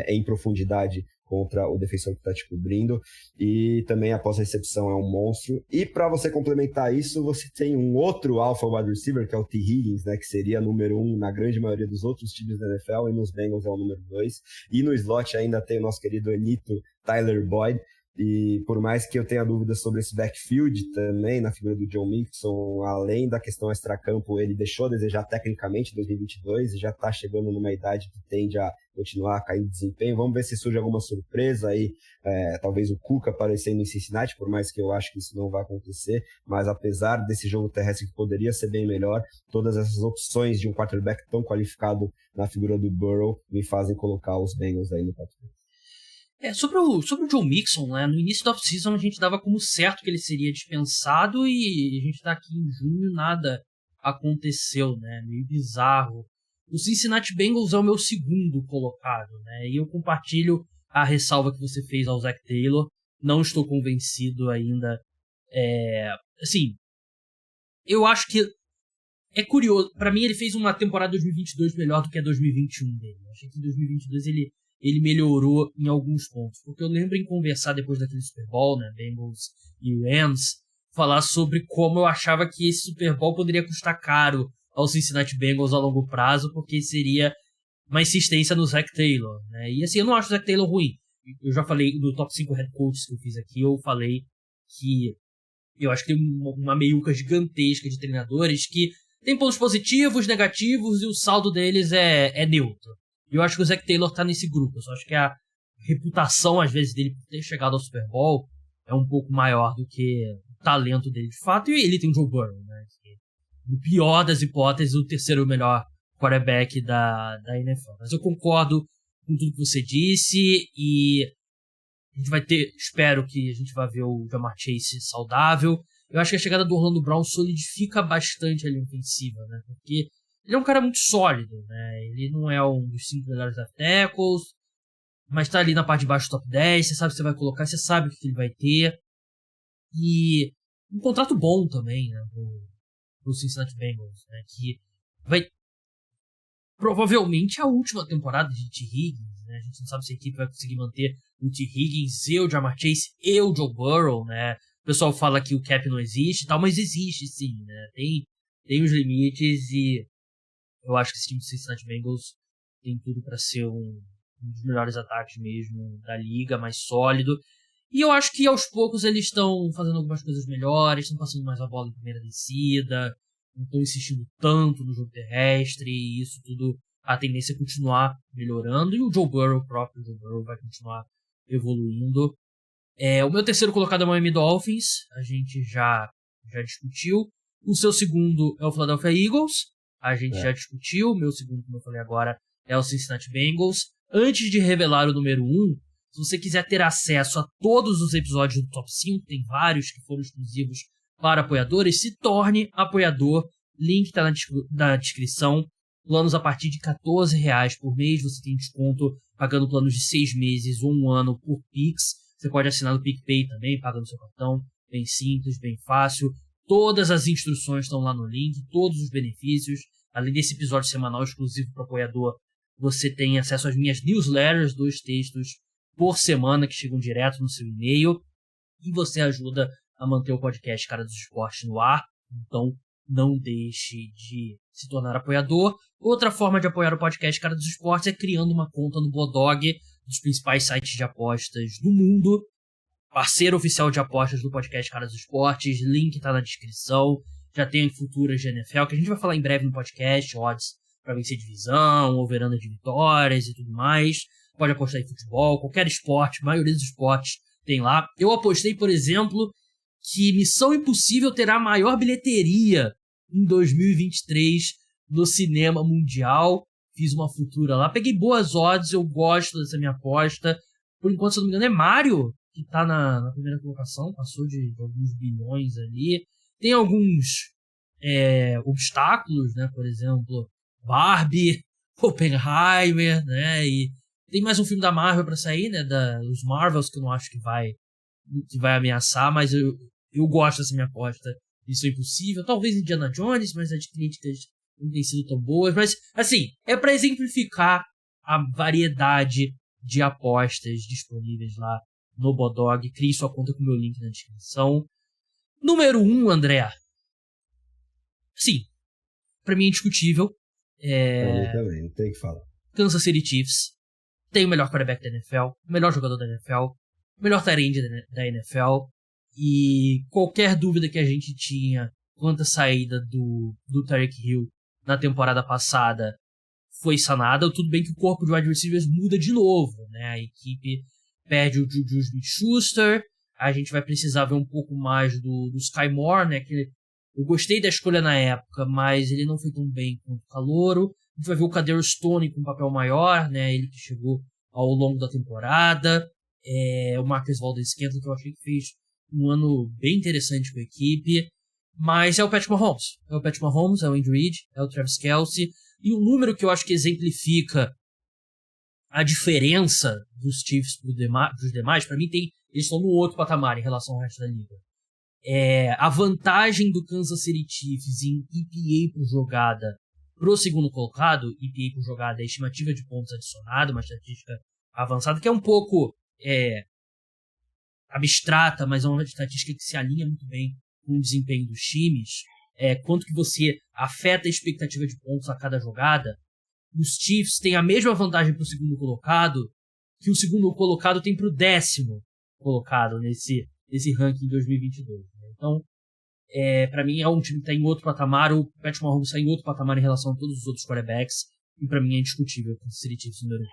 em profundidade contra o defensor que está te cobrindo, e também a pós-recepção é um monstro. E para você complementar isso, você tem um outro alpha wide receiver, que é o T. Higgins, né, que seria número 1 na grande maioria dos outros times da NFL, e nos Bengals é o número 2. E no slot ainda tem o nosso querido Enito Tyler Boyd, e por mais que eu tenha dúvidas sobre esse backfield também, na figura do Joe Mixon, além da questão extracampo, ele deixou a desejar tecnicamente em 2022 e já está chegando numa idade que tende a continuar caindo de desempenho. Vamos ver se surge alguma surpresa aí, talvez o Cook aparecendo em Cincinnati, por mais que eu acho que isso não vai acontecer, mas apesar desse jogo terrestre que poderia ser bem melhor, todas essas opções de um quarterback tão qualificado na figura do Burrow me fazem colocar os Bengals aí no top 3. Sobre o Joe Mixon, né, no início da off-season a gente dava como certo que ele seria dispensado, e a gente tá aqui em junho, nada aconteceu, né, meio bizarro. O Cincinnati Bengals é o meu segundo colocado, né, e eu compartilho a ressalva que você fez ao Zac Taylor, não estou convencido ainda. Assim, eu acho que é curioso, pra mim ele fez uma temporada 2022 melhor do que a 2021 dele. Eu achei que em 2022 ele melhorou em alguns pontos, porque eu lembro em conversar depois daquele Super Bowl, né, Bengals e Rams, falar sobre como eu achava que esse Super Bowl poderia custar caro ao Cincinnati Bengals a longo prazo, porque seria uma insistência no Zac Taylor, né, e assim, eu não acho o Zac Taylor ruim. Eu já falei no top 5 head coaches que eu fiz aqui, eu falei que eu acho que tem uma meiuca gigantesca de treinadores que tem pontos positivos, negativos, e o saldo deles é neutro. E eu acho que o Zac Taylor tá nesse grupo. Eu só acho que a reputação, às vezes, dele por ter chegado ao Super Bowl é um pouco maior do que o talento dele de fato. E ele tem o Joe Burrow, né? Que, no pior das hipóteses, o terceiro melhor quarterback da NFL. Mas eu concordo com tudo que você disse e a gente vai ter, espero que a gente vá ver o Ja'Marr Chase saudável. Eu acho que a chegada do Orlando Brown solidifica bastante a linha ofensiva, né? Porque ele é um cara muito sólido, né? Ele não é um dos 5 melhores left tackles, mas tá ali na parte de baixo do top 10, você sabe o que você vai colocar, você sabe o que ele vai ter. E um contrato bom também, né? Pro Cincinnati Bengals, né? Que vai provavelmente a última temporada de T. Higgins, né? A gente não sabe se a equipe vai conseguir manter o T. Higgins e o Ja'Marr Chase e o Joe Burrow, né? O pessoal fala que o cap não existe e tal, mas existe sim, né? Tem os limites e eu acho que esse time do Cincinnati Bengals tem tudo para ser um dos melhores ataques mesmo da liga, mais sólido. E eu acho que aos poucos eles estão fazendo algumas coisas melhores, estão passando mais a bola em primeira descida, não estão insistindo tanto no jogo terrestre, e isso tudo, a tendência é continuar melhorando, e o próprio Joe Burrow vai continuar evoluindo. O meu terceiro colocado é o Miami Dolphins, a gente já discutiu. O seu segundo é o Philadelphia Eagles, a gente já discutiu. O meu segundo, como eu falei agora, é o Cincinnati Bengals. Antes de revelar o número 1, se você quiser ter acesso a todos os episódios do Top 5, tem vários que foram exclusivos para apoiadores, se torne apoiador. Link está na descrição. Planos a partir de R$14 por mês. Você tem desconto pagando planos de 6 meses ou 1 ano por Pix. Você pode assinar no PicPay também, pagando seu cartão. Bem simples, bem fácil. Todas as instruções estão lá no link, todos os benefícios. Além desse episódio semanal exclusivo para apoiador, você tem acesso às minhas newsletters, 2 textos por semana que chegam direto no seu e-mail. E você ajuda a manter o podcast Cara dos Esportes no ar. Então, não deixe de se tornar apoiador. Outra forma de apoiar o podcast Cara dos Esportes é criando uma conta no Bodog, dos principais sites de apostas do mundo. Parceiro oficial de apostas do podcast Cara dos Esportes. Link está na descrição. Já tem futuras de NFL, que a gente vai falar em breve no podcast. Odds para vencer divisão, overanda de vitórias e tudo mais. Pode apostar em futebol, qualquer esporte, a maioria dos esportes tem lá. Eu apostei, por exemplo, que Missão Impossível terá a maior bilheteria em 2023 no cinema mundial. Fiz uma futura lá. Peguei boas odds, eu gosto dessa minha aposta. Por enquanto, se eu não me engano, é Mario que tá na primeira colocação. Passou de alguns bilhões ali. Tem alguns obstáculos, né? Por exemplo, Barbie, Oppenheimer, né? E tem mais um filme da Marvel pra sair, né? Os Marvels, que eu não acho que vai ameaçar, mas eu gosto dessa minha aposta. Isso é impossível. Talvez Indiana Jones, mas as críticas não têm sido tão boas. Mas, assim, é pra exemplificar a variedade de apostas disponíveis lá no Bodog. Crie sua conta com o meu link na descrição. Número 1, André. Sim, pra mim é indiscutível. Pra mim também, não tem o que falar. Kansas City Chiefs tem o melhor quarterback da NFL, o melhor jogador da NFL, o melhor tight end da NFL, e qualquer dúvida que a gente tinha quanto à saída do Tyreek Hill na temporada passada foi sanada. Tudo bem que o corpo de wide receivers muda de novo, né? A equipe perde o Juju Smith-Schuster, a gente vai precisar ver um pouco mais do Sky Moore, né? Que eu gostei da escolha na época, mas ele não foi tão bem quanto o calouro. A gente vai ver o Kadarius Toney com um papel maior, né? Ele que chegou ao longo da temporada. O Marcus Valdes-Scantling, que eu achei que fez um ano bem interessante com a equipe. Mas é o Patrick Mahomes. É o Patrick Mahomes, é o Andy Reid, é o Travis Kelce. E um número que eu acho que exemplifica a diferença dos Chiefs dos demais, para mim, eles estão no outro patamar em relação ao resto da liga. A vantagem do Kansas City Chiefs em EPA por jogada pro segundo colocado. EPA por jogada é a estimativa de pontos adicionado, uma estatística avançada que é um pouco abstrata, mas é uma estatística que se alinha muito bem com o desempenho dos times. Quanto que você afeta a expectativa de pontos a cada jogada. Os Chiefs têm a mesma vantagem pro segundo colocado que o segundo colocado tem pro 10º colocado nesse ranking 2022. Então, pra mim é um time que tá em outro patamar. O Patrick Mahomes tá em outro patamar em relação a todos os outros quarterbacks. E pra mim é indiscutível o Kansas City Chiefs número 1.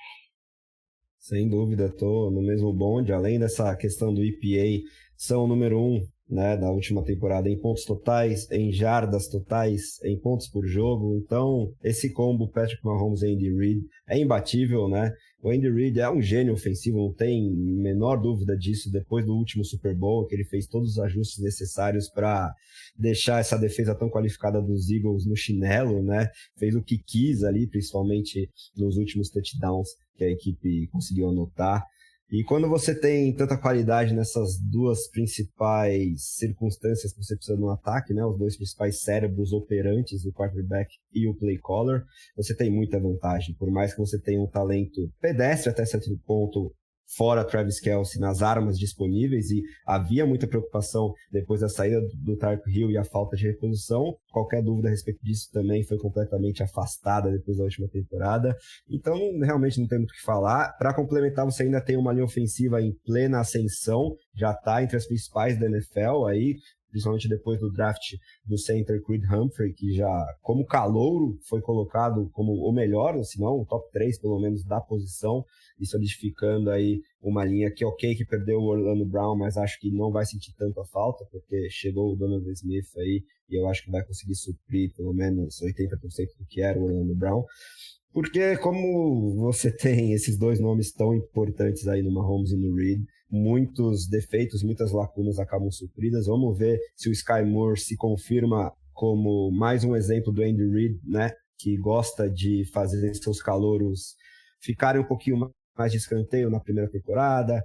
Sem dúvida, tô no mesmo bonde. Além dessa questão do EPA são o número 1, né, da última temporada em pontos totais, em jardas totais, em pontos por jogo. Então, esse combo Patrick Mahomes e Andy Reid é imbatível, né? O Andy Reid é um gênio ofensivo, não tem menor dúvida disso. Depois do último Super Bowl, que ele fez todos os ajustes necessários para deixar essa defesa tão qualificada dos Eagles no chinelo, né? Fez o que quis ali, principalmente nos últimos touchdowns que a equipe conseguiu anotar. E quando você tem tanta qualidade nessas duas principais circunstâncias que você precisa de um ataque, né, os dois principais cérebros operantes, o quarterback e o play caller, você tem muita vantagem. Por mais que você tenha um talento pedestre até certo ponto, fora Travis Kelce, nas armas disponíveis, e havia muita preocupação depois da saída do Tyreek Hill e a falta de reposição. Qualquer dúvida a respeito disso também foi completamente afastada depois da última temporada. Então, realmente não tem muito o que falar. Para complementar, você ainda tem uma linha ofensiva em plena ascensão, já está entre as principais da NFL aí, principalmente depois do draft do center Creed Humphrey, que já, como calouro, foi colocado como o melhor, se não o top 3, pelo menos, da posição, e solidificando aí uma linha que, ok, que perdeu o Orlando Brown, mas acho que não vai sentir tanto a falta, porque chegou o Donovan Smith aí, e eu acho que vai conseguir suprir pelo menos 80% do que era o Orlando Brown. Porque como você tem esses dois nomes tão importantes aí no Mahomes e no Reid, muitos defeitos, muitas lacunas acabam supridas. Vamos ver se o Sky Moore se confirma como mais um exemplo do Andy Reid, né, que gosta de fazer seus calouros ficarem um pouquinho mais de escanteio na primeira temporada,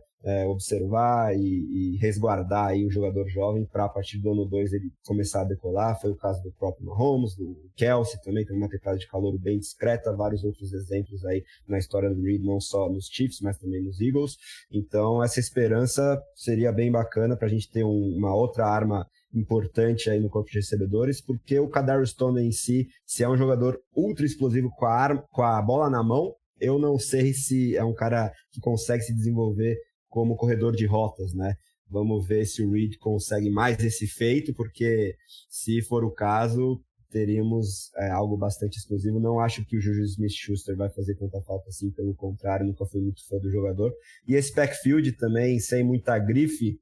observar e resguardar aí o jogador jovem para a partir do ano 2 ele começar a decolar. Foi o caso do próprio Mahomes, do Kelce também, que tem uma temporada de calor bem discreta, vários outros exemplos aí na história do Reid, não só nos Chiefs, mas também nos Eagles. Então essa esperança seria bem bacana para a gente ter uma outra arma importante aí no corpo de recebedores, porque o Kadarius Toney em si, se é um jogador ultra explosivo com a bola na mão, eu não sei se é um cara que consegue se desenvolver como corredor de rotas, né? Vamos ver se o Reid consegue mais esse feito, porque se for o caso, teríamos algo bastante exclusivo. Não acho que o Juju Smith-Schuster vai fazer tanta falta assim, pelo contrário, nunca fui muito fã do jogador. E esse backfield também, sem muita grife,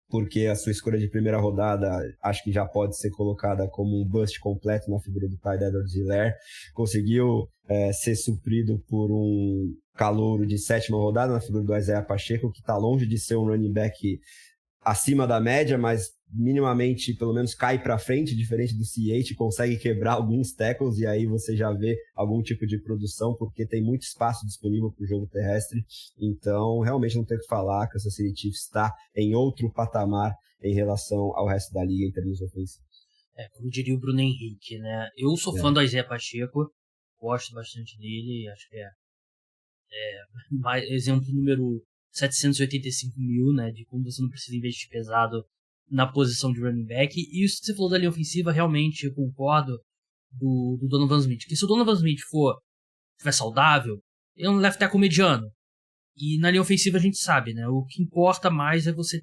porque a sua escolha de primeira rodada acho que já pode ser colocada como um bust completo na figura do Clyde Edwards-Helaire. Conseguiu ser suprido por um calouro de 7ª rodada na figura do Isaiah Pacheco, que está longe de ser um running back acima da média, mas minimamente, pelo menos, cai para frente, diferente do CH, consegue quebrar alguns tackles, e aí você já vê algum tipo de produção, porque tem muito espaço disponível para o jogo terrestre. Então, realmente não tem o que falar, que Kansas City Chiefs está em outro patamar em relação ao resto da liga em termos ofensivos. Como diria o Bruno Henrique, né? Eu sou fã do Isaiah Pacheco, gosto bastante dele, acho que exemplo número 785 mil, né, de como você não precisa investir pesado na posição de running back. E isso que você falou da linha ofensiva, realmente eu concordo do Donovan Smith, que se o Donovan Smith estiver saudável, ele é um left tackle mediano, e na linha ofensiva a gente sabe, né, o que importa mais é você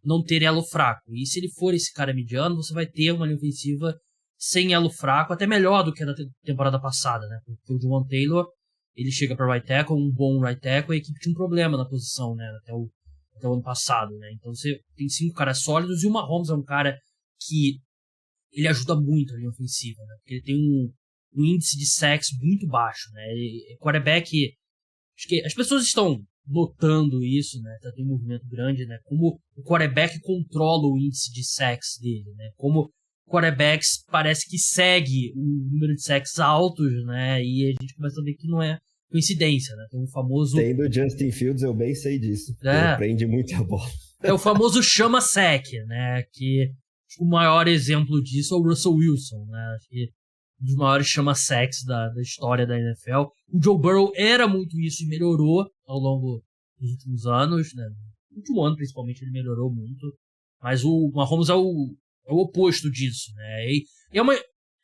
não ter elo fraco, e se ele for esse cara mediano, você vai ter uma linha ofensiva sem elo fraco, até melhor do que a da temporada passada, né, porque o Juwan Taylor, ele chega para right tackle, um bom right tackle, e a equipe tinha um problema na posição, né, até o ano passado, né? Então você tem 5 caras sólidos, e o Mahomes é um cara que ele ajuda muito a linha ofensiva, né? Porque ele tem um índice de sacks muito baixo, né? Quarterback, acho que as pessoas estão notando isso, né? Tá tendo um movimento grande, né? Como o quarterback controla o índice de sacks dele, né? Como quarterbacks parece que segue o número de sacks altos, né? E a gente começa a ver que não é coincidência, né? Tem um famoso... Tendo o Justin Fields, eu bem sei disso. Ele prende muito a bola. É o famoso chama-sec, né? Que o maior exemplo disso é o Russell Wilson, né? Acho que um dos maiores chama-secs da história da NFL. O Joe Burrow era muito isso e melhorou ao longo dos últimos anos, né? No último ano, principalmente, ele melhorou muito. Mas o Mahomes é o oposto disso, né? E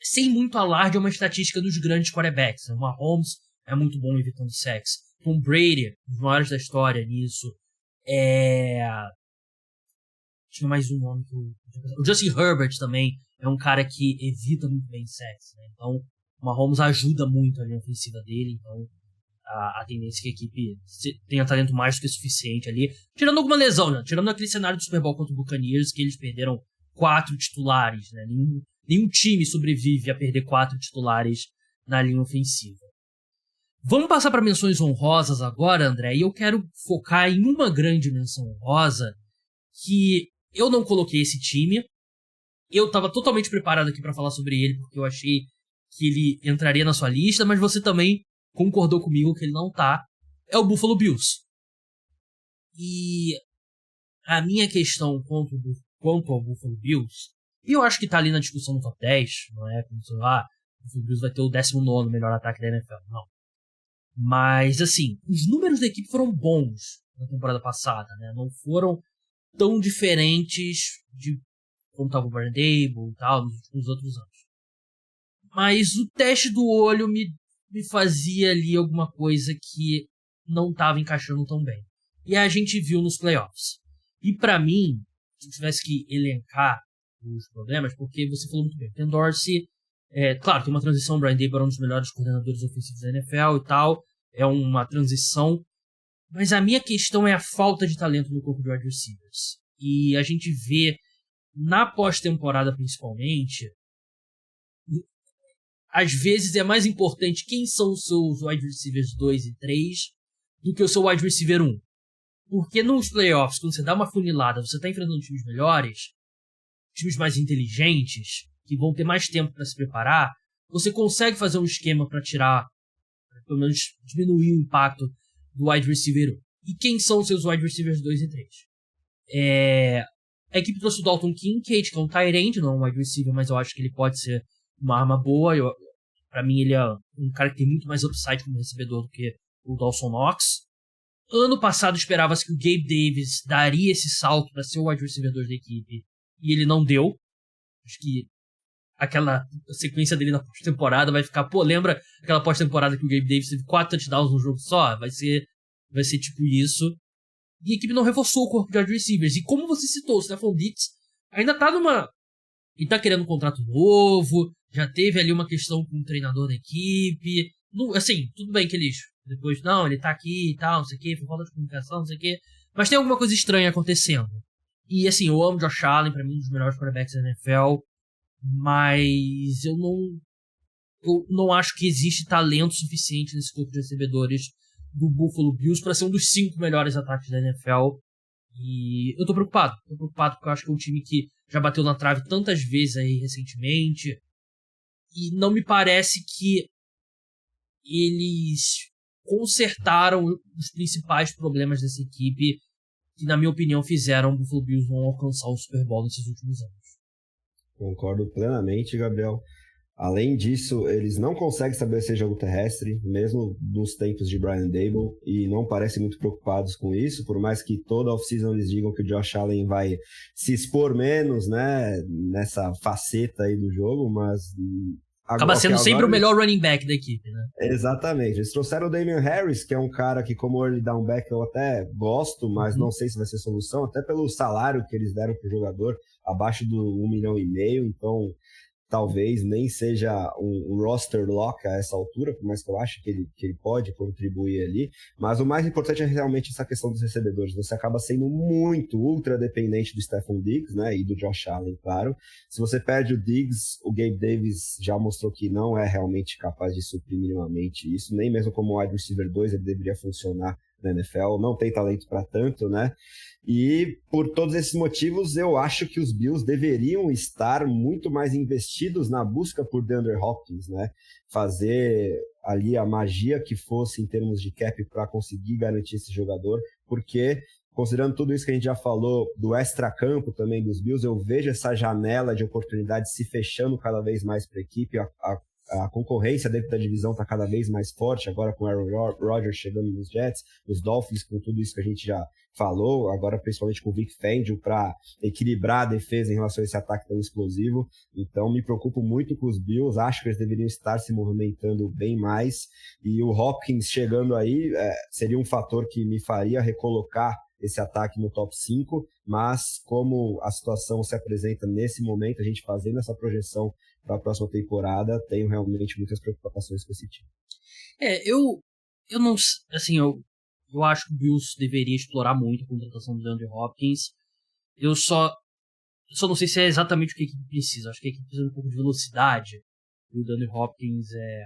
sem muito alarde, é uma estatística dos grandes quarterbacks. O Mahomes é muito bom evitando sacks. Tom Brady, um dos maiores da história nisso. Tinha mais um nome que o Justin Herbert também é um cara que evita muito bem sacks, né? Então o Mahomes ajuda muito a linha ofensiva dele. Então a tendência é que a equipe tenha talento mais do que suficiente ali. Tirando alguma lesão, né? Tirando aquele cenário do Super Bowl contra o Buccaneers, que eles perderam 4 titulares, né? Nenhum time sobrevive a perder 4 titulares na linha ofensiva. Vamos passar para menções honrosas agora, André, e eu quero focar em uma grande menção honrosa, que eu não coloquei esse time. Eu estava totalmente preparado aqui para falar sobre ele, porque eu achei que ele entraria na sua lista, mas você também concordou comigo que ele não tá. É o Buffalo Bills. E a minha questão quanto ao Buffalo Bills, e eu acho que tá ali na discussão no top 10, não é como se o Buffalo Bills vai ter o 19º melhor ataque da NFL, não. Mas, assim, os números da equipe foram bons na temporada passada, né? Não foram tão diferentes de como estava o Brian Daboll e tal, nos outros anos. Mas o teste do olho me fazia ali alguma coisa que não estava encaixando tão bem. E a gente viu nos playoffs. E pra mim, se eu tivesse que elencar os problemas, porque você falou muito bem, o Ken Dorsey, claro, tem uma transição, o Brian Daboll era um dos melhores coordenadores ofensivos da NFL e tal, é uma transição, mas a minha questão é a falta de talento no corpo de wide receivers. E a gente vê, na pós-temporada principalmente, às vezes é mais importante quem são os seus wide receivers 2 e 3 do que o seu wide receiver 1. Porque nos playoffs, quando você dá uma funilada, você está enfrentando times melhores, times mais inteligentes, que vão ter mais tempo para se preparar, você consegue fazer um esquema para tirar, pelo menos diminuir o impacto do wide receiver 1. E quem são os seus wide receivers 2 e 3? A equipe trouxe o Dalton Kincaid, que é um tight end, não é um wide receiver, mas eu acho que ele pode ser uma arma boa. Pra mim, ele é um cara que tem muito mais upside como recebedor do que o Dawson Knox. Ano passado, esperava-se que o Gabe Davis daria esse salto para ser o wide receiver 2 da equipe, e ele não deu. Acho que aquela sequência dele na pós-temporada vai ficar... Pô, lembra aquela pós-temporada que o Gabe Davis teve 4 touchdowns no jogo só? Vai ser tipo isso. E a equipe não reforçou o corpo de wide receivers. E como você citou, o Stephon Diggs ainda tá numa... Ele tá querendo um contrato novo, já teve ali uma questão com o treinador da equipe. Assim, tudo bem que eles... Depois, não, ele tá aqui e tal, não sei o que, foi falta de comunicação, não sei o que. Mas tem alguma coisa estranha acontecendo. E assim, eu amo Josh Allen, pra mim um dos melhores quarterbacks da NFL. Mas eu não acho que existe talento suficiente nesse corpo de recebedores do Buffalo Bills para ser um dos 5 melhores ataques da NFL. E eu tô preocupado porque eu acho que é um time que já bateu na trave tantas vezes aí recentemente, e não me parece que eles consertaram os principais problemas dessa equipe, que na minha opinião fizeram o Buffalo Bills não alcançar o Super Bowl nesses últimos anos. Concordo plenamente, Gabriel. Além disso, eles não conseguem estabelecer jogo terrestre, mesmo nos tempos de Brian Daboll, e não parecem muito preocupados com isso, por mais que toda off-season eles digam que o Josh Allen vai se expor menos, né, nessa faceta aí do jogo, mas... Acaba sendo sempre o melhor running back da equipe, né? Exatamente. Eles trouxeram o Damian Harris, que é um cara que, como early down back, eu até gosto, mas não sei se vai ser solução, até pelo salário que eles deram pro jogador, abaixo do 1,5 milhão, então talvez nem seja um roster lock a essa altura, por mais que eu acho que ele pode contribuir ali, mas o mais importante é realmente essa questão dos recebedores. Você acaba sendo muito ultra dependente do Stephon Diggs, né, e do Josh Allen, claro. Se você perde o Diggs, o Gabe Davis já mostrou que não é realmente capaz de suprir minimamente isso, nem mesmo como wide receiver 2 ele deveria funcionar na NFL, não tem talento para tanto, né? E por todos esses motivos, eu acho que os Bills deveriam estar muito mais investidos na busca por DeAndre Hopkins, né? Fazer ali a magia que fosse em termos de cap para conseguir garantir esse jogador, porque considerando tudo isso que a gente já falou do extracampo também dos Bills, eu vejo essa janela de oportunidade se fechando cada vez mais para a equipe. A concorrência dentro da divisão está cada vez mais forte, agora com o Aaron Rodgers chegando nos Jets, os Dolphins com tudo isso que a gente já falou, agora principalmente com o Vic Fangio para equilibrar a defesa em relação a esse ataque tão explosivo. Então me preocupo muito com os Bills, acho que eles deveriam estar se movimentando bem mais, e o Hopkins chegando aí seria um fator que me faria recolocar esse ataque no top 5, mas como a situação se apresenta nesse momento, a gente fazendo essa projeção para a próxima temporada, tenho realmente muitas preocupações com esse time. Eu não, assim, eu acho que o Bills deveria explorar muito a contratação do DeAndre Hopkins. Eu só não sei se é exatamente o que a equipe precisa. Acho que a equipe precisa de um pouco de velocidade. E o DeAndre Hopkins é...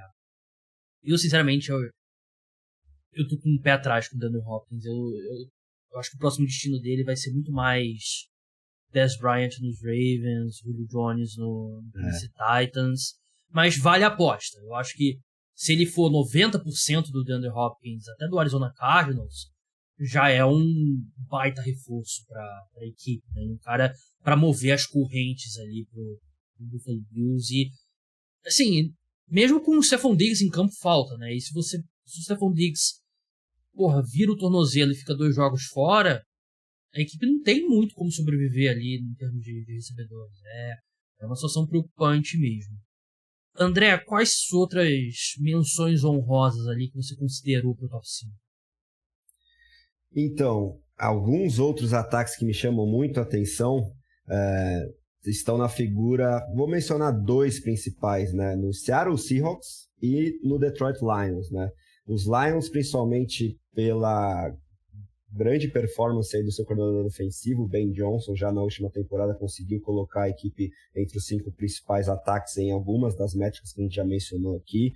Eu, sinceramente, eu tô com um pé atrás com o DeAndre Hopkins. Eu acho que o próximo destino dele vai ser muito mais Dez Bryant nos Ravens, Julio Jones no Tennessee Titans. Mas vale a aposta. Eu acho que se ele for 90% do DeAndre Hopkins, até do Arizona Cardinals, já é um baita reforço para a equipe, né? Um cara para mover as correntes ali pro Buffalo Bills. E, assim, mesmo com o Stephon Diggs em campo, falta, né? E se o Stephon Diggs, vira o tornozelo e fica 2 jogos fora, a equipe não tem muito como sobreviver ali em termos de recebedores. É uma situação preocupante mesmo. André, quais outras menções honrosas ali que você considerou para o top 5? Então, alguns outros ataques que me chamam muito a atenção estão na figura... Vou mencionar 2 principais, né? No Seattle Seahawks e no Detroit Lions, né? Os Lions, principalmente pela grande performance aí do seu coordenador ofensivo, Ben Johnson, já na última temporada conseguiu colocar a equipe entre os 5 principais ataques em algumas das métricas que a gente já mencionou aqui,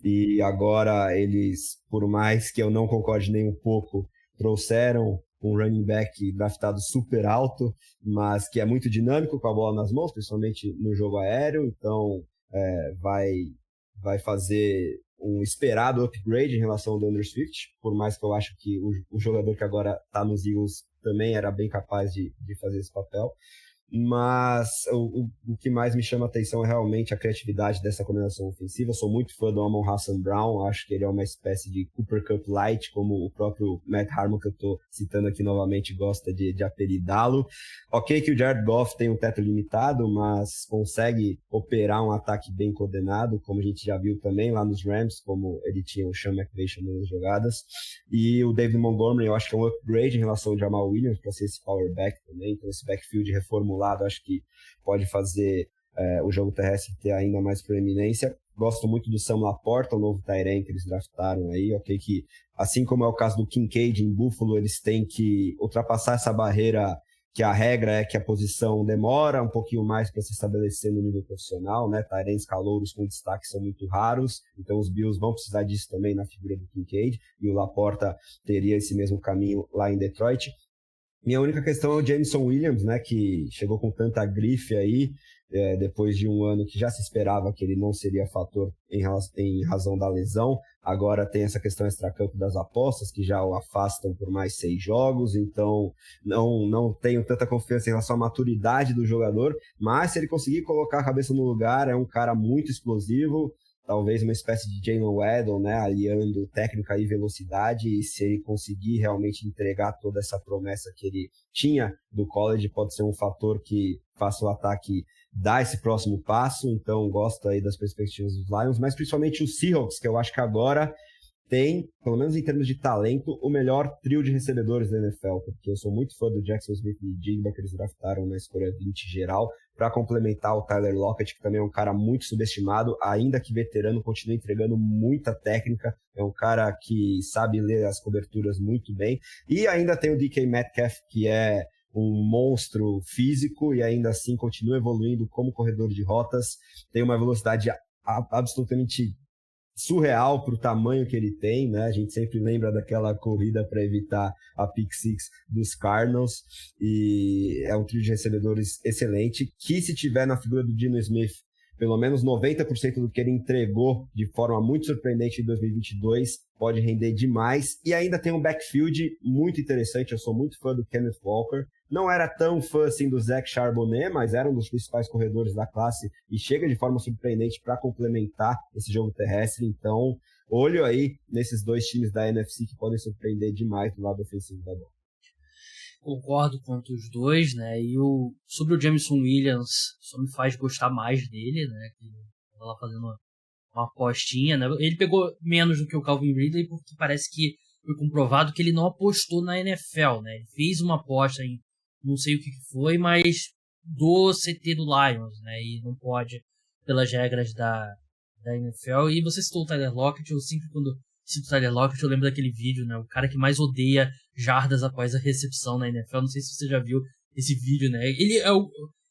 e agora eles, por mais que eu não concorde nem um pouco, trouxeram um running back draftado super alto, mas que é muito dinâmico com a bola nas mãos, principalmente no jogo aéreo, então vai fazer um esperado upgrade em relação ao DeAndre Swift, por mais que eu acho que o jogador que agora está nos Eagles também era bem capaz de fazer esse papel. Mas o que mais me chama a atenção é realmente a criatividade dessa combinação ofensiva. Eu sou muito fã do Amon-Ra St. Brown, acho que ele é uma espécie de Cooper Kupp Light, como o próprio Matt Harmon, que eu estou citando aqui novamente, gosta de apelidá-lo. Ok que o Jared Goff tem um teto limitado, mas consegue operar um ataque bem coordenado, como a gente já viu também lá nos Rams, como ele tinha o Sean McVay chamando as jogadas. E o David Montgomery, eu acho que é um upgrade em relação ao Jamal Williams, para ser esse power back também, então esse backfield reformulado acho que pode fazer o jogo terrestre ter ainda mais proeminência. Gosto muito do Sam Laporta, o novo tight end que eles draftaram aí, ok, que assim como é o caso do Kincaid em Buffalo, eles têm que ultrapassar essa barreira que a regra é que a posição demora um pouquinho mais para se estabelecer no nível profissional, né? Tight ends calouros com destaque são muito raros, então os Bills vão precisar disso também na figura do Kincaid, e o Laporta teria esse mesmo caminho lá em Detroit. Minha única questão é o Jameson Williams, né, que chegou com tanta grife aí, depois de um ano que já se esperava que ele não seria fator em razão da lesão. Agora tem essa questão extracampo das apostas, que já o afastam por mais 6 jogos, então não tenho tanta confiança em relação à maturidade do jogador, mas se ele conseguir colocar a cabeça no lugar, é um cara muito explosivo, talvez uma espécie de Jalen Waddle, né, aliando técnica e velocidade, e se ele conseguir realmente entregar toda essa promessa que ele tinha do college, pode ser um fator que faça o ataque dar esse próximo passo. Então gosto aí das perspectivas dos Lions, mas principalmente os Seahawks, que eu acho que agora tem, pelo menos em termos de talento, o melhor trio de recebedores da NFL, porque eu sou muito fã do Jackson Smith e Jigba, que eles draftaram na escolha 20 geral, para complementar o Tyler Lockett, que também é um cara muito subestimado, ainda que veterano, continua entregando muita técnica, é um cara que sabe ler as coberturas muito bem, e ainda tem o DK Metcalf, que é um monstro físico e ainda assim continua evoluindo como corredor de rotas, tem uma velocidade absolutamente surreal para o tamanho que ele tem, né? A gente sempre lembra daquela corrida para evitar a pick six dos Cardinals, e é um trio de recebedores excelente, que se tiver na figura do Geno Smith pelo menos 90% do que ele entregou de forma muito surpreendente em 2022, pode render demais, e ainda tem um backfield muito interessante. Eu sou muito fã do Kenneth Walker, não era tão fã assim do Zach Charbonnet, mas era um dos principais corredores da classe e chega de forma surpreendente para complementar esse jogo terrestre. Então, olho aí nesses 2 times da NFC que podem surpreender demais do lado ofensivo da bola. Concordo quanto os dois, né? E sobre o Jameson Williams, só me faz gostar mais dele, né? Que tava lá fazendo uma apostinha, né? Ele pegou menos do que o Calvin Ridley, porque parece que foi comprovado que ele não apostou na NFL, né? Ele fez uma aposta em não sei o que foi, mas do CT do Lions, né? E não pode, pelas regras da NFL. E você citou o Tyler Lockett, eu sempre, quando cito o Tyler Lockett, eu lembro daquele vídeo, né? O cara que mais odeia jardas após a recepção na NFL. Não sei se você já viu esse vídeo, né? Ele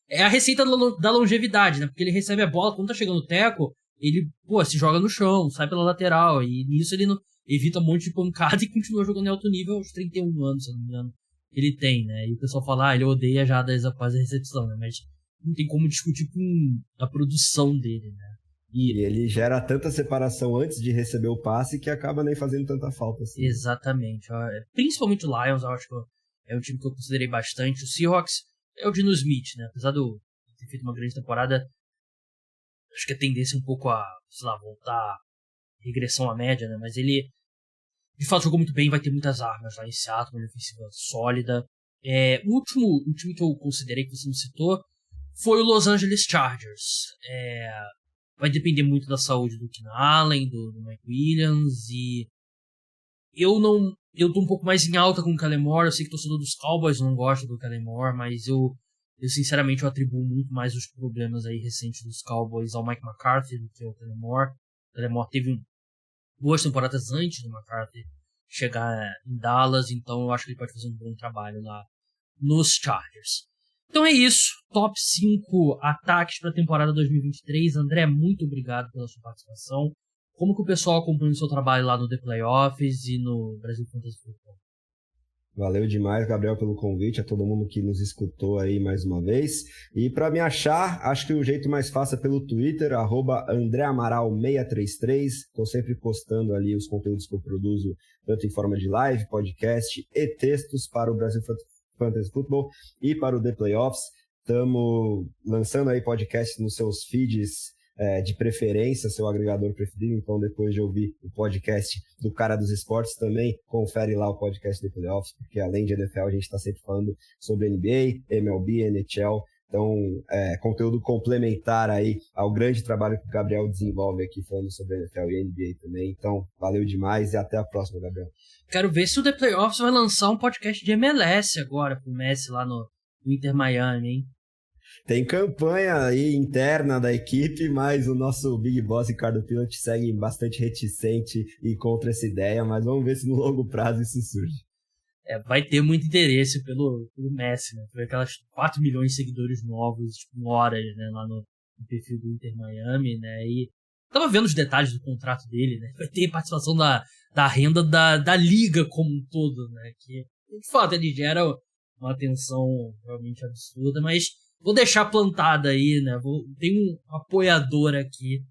é a receita da longevidade, né? Porque ele recebe a bola, quando tá chegando o teco, ele, se joga no chão, sai pela lateral. E nisso ele não, evita um monte de pancada e continua jogando em alto nível aos 31 anos, se eu não me engano. Ele tem, né? E o pessoal fala, ele odeia jardas após a recepção, né? Mas não tem como discutir com a produção dele, né? E ele gera tanta separação antes de receber o passe que acaba nem fazendo tanta falta assim. Exatamente. Principalmente o Lions, eu acho que é um time que eu considerei bastante. O Seahawks é o Geno Smith, né? Apesar de ter feito uma grande temporada, acho que a tendência é um pouco a, voltar a regressão à média, né? Mas ele, de fato, jogou muito bem, vai ter muitas armas lá em Seattle, uma ofensiva sólida. O último time que eu considerei que você não citou foi o Los Angeles Chargers. Vai depender muito da saúde do Keenan Allen, do Mike Williams, e eu tô um pouco mais em alta com o Kellen Moore. Eu sei que o torcedor dos Cowboys não gosta do Kellen Moore, mas eu sinceramente atribuo muito mais os problemas aí recentes dos Cowboys ao Mike McCarthy do que ao Kellen Moore. O Kellen Moore teve boas temporadas antes do McCarthy chegar em Dallas, então eu acho que ele pode fazer um bom trabalho lá nos Chargers. Então é isso, top 5 ataques para a temporada 2023. André, muito obrigado pela sua participação. Como que o pessoal acompanha o seu trabalho lá no The Playoffs e no Brasil Fantasy Football? Valeu demais, Gabriel, pelo convite, a todo mundo que nos escutou aí mais uma vez. E para me achar, acho que o jeito mais fácil é pelo Twitter, @AndréAmaral633. Estou sempre postando ali os conteúdos que eu produzo, tanto em forma de live, podcast e textos para o Brasil Fantasy Football e para o The Playoffs. Estamos lançando aí podcasts nos seus feeds de preferência, seu agregador preferido. Então, depois de ouvir o podcast do Cara dos Esportes, também confere lá o podcast The Playoffs, porque além de NFL, a gente está sempre falando sobre NBA, MLB, NHL. Então, conteúdo complementar aí ao grande trabalho que o Gabriel desenvolve aqui, falando sobre NFL e NBA também. Então, valeu demais e até a próxima, Gabriel. Quero ver se o The Playoffs vai lançar um podcast de MLS agora, com o Messi lá no Inter Miami, hein? Tem campanha aí interna da equipe, mas o nosso Big Boss Ricardo Pilot segue bastante reticente e contra essa ideia, mas vamos ver se no longo prazo isso surge. Vai ter muito interesse pelo Messi, né? Por aquelas 4 milhões de seguidores novos, em horas, né? Lá no perfil do Inter Miami, né? E tava vendo os detalhes do contrato dele, né? Vai ter participação da renda da liga como um todo, né? Que, de fato, ele gera uma atenção realmente absurda, mas vou deixar plantada aí, né? Tem um apoiador aqui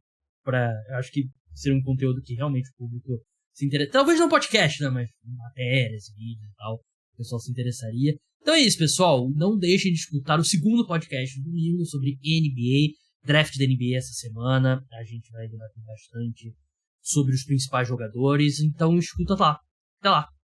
eu acho que seria um conteúdo que realmente o público se interessa. Talvez não podcast, né? Mas matérias, vídeos e tal. O pessoal se interessaria. Então é isso, pessoal. Não deixem de escutar o segundo podcast do domingo sobre NBA. Draft da NBA essa semana. A gente vai debater bastante sobre os principais jogadores. Então escuta lá. Até lá.